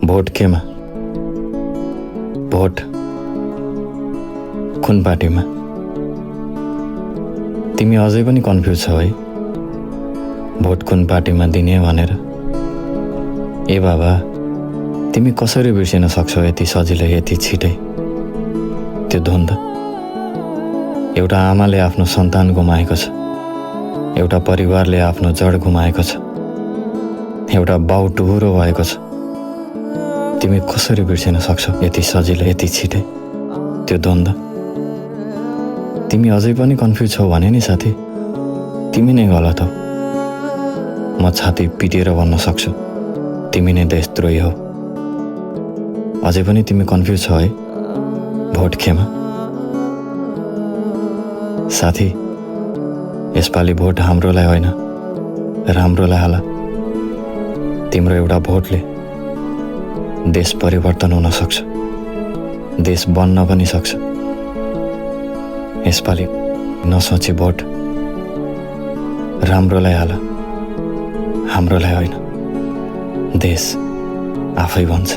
Vote केमा? Vote कुन पार्टीमा? तिमी अझै पनि कन्फ्युज छौ है भोट कुन पार्टीमा दिने भनेर। ए बाबा, तिमी कसरी बिर्सिन सक्छौ यति सजिलै यति छिटै त्यो द्वन्द? एउटा आमाले आफ्नो सन्तान गुमाएको छ, एउटा परिवारले आफ्नो जड गुमाएको छ, एउटा बाउ टुहुरो भएको छ। तिमी कसरी बिर्सिन सक्छौ यति सजिलै यति छिटै त्यो द्वन्द? तिमी अझै पनि कन्फ्युज छौ भने नि साथी, तिमी नै गलत हौ। म छाती पिटेर भन्न सक्छु तिमी नै देशद्रोही हौ। अझै पनि तिमी कन्फ्युज छौ है भोट केमा? साथी, यसपालि भोट हाम्रोलाई होइन राम्रोलाई हाल। तिम्रो एउटा भोटले देश परिवर्तन हुन सक्छ, देश बन्न पनि सक्छ। यसपालि नसोची भोट राम्रोलाई हाल, हाम्रोलाई होइन। देश आफै भन्छ।